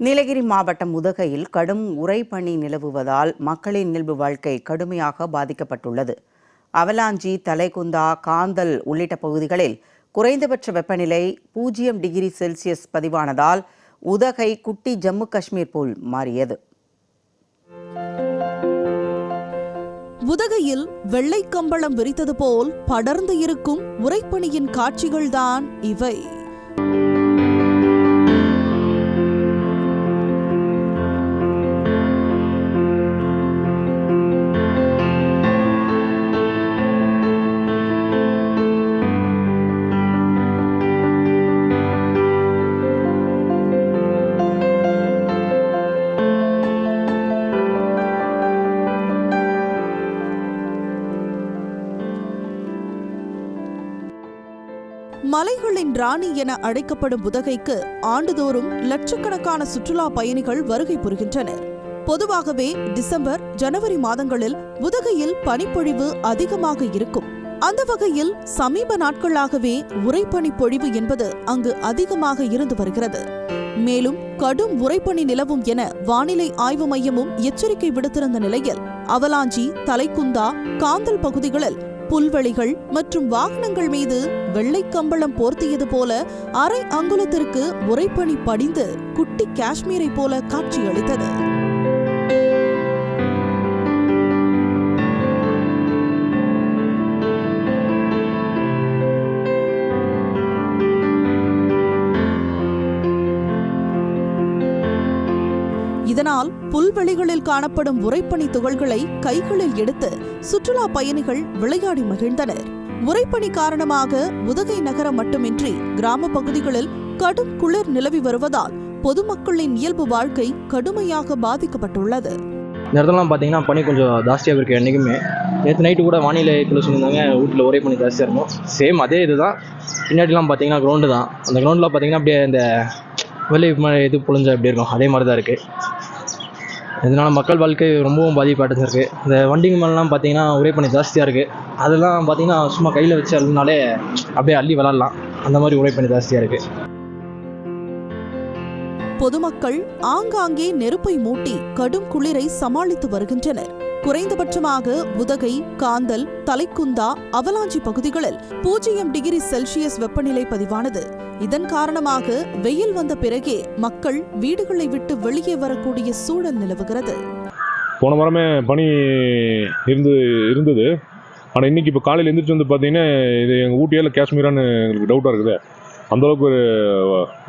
நீலகிரி மாவட்டம் உதகையில் கடும் உறைபனி நிலவுவதால் மக்களின் இயல்பு வாழ்க்கை கடுமையாக பாதிக்கப்பட்டுள்ளது. அவலாஞ்சி, தலைக்குந்தா, காந்தல் உள்ளிட்ட பகுதிகளில் குறைந்தபட்ச வெப்பநிலை 0 டிகிரி செல்சியஸ் பதிவானதால் உதகை குட்டி ஜம்மு காஷ்மீர் போல் மாறியது. உதகையில் வெள்ளை கம்பளம் விரித்தது போல் படர்ந்து இருக்கும் உறைபனியின் காட்சிகள்தான் இவை. மலைகளின் ராணி என அழைக்கப்படும் உதகைக்கு ஆண்டுதோறும் லட்சக்கணக்கான சுற்றுலா பயணிகள் வருகை புரிகின்றனர். பொதுவாகவே டிசம்பர், ஜனவரி மாதங்களில் உதகையில் பனிப்பொழிவு அதிகமாக இருக்கும். அந்த வகையில் சமீப நாட்களாகவே உறைபனிப்பொழிவு என்பது அங்கு அதிகமாக இருந்து வருகிறது. மேலும் கடும் உறைபனி நிலவும் என வானிலை ஆய்வு மையமும் எச்சரிக்கை விடுத்திருந்த நிலையில் அவலாஞ்சி, தலைக்குந்தா, காந்தல் பகுதிகளில் புல்வெளிகள் மற்றும் வாகனங்கள் மீது வெள்ளை கம்பளம் போர்த்தியது போல அரை அங்குலத்திற்கு உறைபனி படிந்து குட்டி காஷ்மீரை போல காட்சியளித்தது. இதனால் புல்வெளிகளில் காணப்படும் உறைபனி துகள்களை கைகளில் எடுத்து சுற்றுலா பயணிகள் விளையாடி மகிழ்ந்தனர். உறைபனி காரணமாக உதகை நகரம் மட்டுமின்றி கிராம பகுதிகளில் கடும் குளிர் நிலவி வருவதால் பொதுமக்களின் இயல்பு வாழ்க்கை கடுமையாக பாதிக்கப்பட்டுள்ளது. இந்த இடத்துலலாம் பார்த்தீங்கன்னா பனி கொஞ்சம் ஜாஸ்தியாக இருக்குது. என்றைக்குமே நேற்று நைட்டு கூட வானிலை சொல்லியிருந்தாங்க, வீட்டில் ஒரே பனி ஜாஸ்தியாக இருக்கும். சேம் அதே இதுதான். பின்னாடிலாம் பார்த்தீங்கன்னா கிரவுண்டு தான். அந்த கிரவுண்டில் பார்த்தீங்கன்னா அப்படியே இந்த வெள்ளை இது பொழிஞ்ச அப்படி இருக்கும், அதே மாதிரி தான் இருக்குது. இதனால் மக்கள் வாழ்க்கை ரொம்பவும் பாதிப்படைஞ்சிருக்கு. இந்த வண்டிங்க மேலாம் பார்த்தீங்கன்னா உறைபனி ஜாஸ்தியாக இருக்குது. அதெல்லாம் பார்த்தீங்கன்னா சும்மா கையில் வச்சு அள்ளினாலே அப்படியே அள்ளி விளாட்லாம், அந்த மாதிரி உறைபனி ஜாஸ்தியாக இருக்குது. பொதுமக்கள் ஆங்காங்கே நெருப்பை மூட்டி கடும் குளிரை சமாளித்து வருகின்றனர். குறைந்தபட்சமாக உதகை, காந்தல், தலைக்குந்தா, அவலாஞ்சி பகுதிகளில் 0 டிகிரி செல்சியஸ் வெப்பநிலை பதிவானது. இதன் காரணமாக வெயில் வந்த பிறகே மக்கள் வீடுகளை விட்டு வெளியே வரக்கூடிய சூழல் நிலவுகிறது. போன வாரமே பனி இருந்தது. ஆனால் இன்னைக்கு இப்போ காலையில் எழுந்திரிச்சு வந்து பார்த்தீங்கன்னா இது எங்கள் ஊட்டியில் காஷ்மீரான்னு எங்களுக்கு டவுட்டாக இருக்குது. அந்தளவுக்கு ஒரு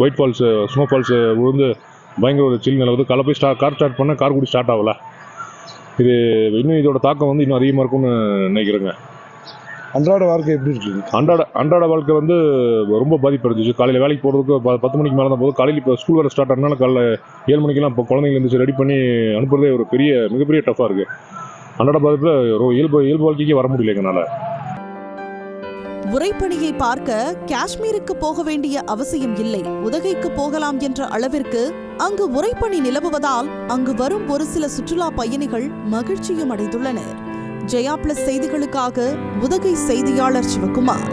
ஒயிட் ஃபால்ஸு, ஸ்னோ ஃபால்ஸு விழுந்து பயங்கர ஒரு சில் நிலவுது. காலை போய் கார் ஸ்டார்ட் பண்ணால் கார் கூட ஸ்டார்ட் ஆகலை. இது இன்னும் இதோட தாக்கம் வந்து இன்னும் அதிகமாக இருக்கும்னு நினைக்கிறேங்க. அன்றாட வாழ்க்கை எப்படி இருக்குது? அன்றாட வாழ்க்கை வந்து ரொம்ப பாதிப்பு இருந்துச்சு. காலையில் வேலைக்கு போகிறதுக்கு 10 மணிக்கு மேலே தான் போகுது. காலையில் இப்போ ஸ்கூல் வேறு ஸ்டார்ட் ஆனால காலைல 7 மணிக்கெல்லாம் இப்போ குழந்தைங்க இருந்துச்சு ரெடி பண்ணி அனுப்புறதே ஒரு மிகப்பெரிய டஃப்பாக இருக்குது. அன்றாட பாதிப்பில் இயல்பு வாழ்க்கைக்கு வர முடியல எங்களால். உறைபனியை பார்க்க காஷ்மீருக்கு போக வேண்டிய அவசியம் இல்லை, உதகைக்கு போகலாம் என்ற அளவிற்கு அங்கு உறைபனி நிலவுவதால் அங்கு வரும் ஒரு சில சுற்றுலா பயணிகள் மகிழ்ச்சியும் அடைந்துள்ளனர். ஜெயா பிளஸ் செய்திகளுக்காக உதகை செய்தியாளர் சிவகுமார்.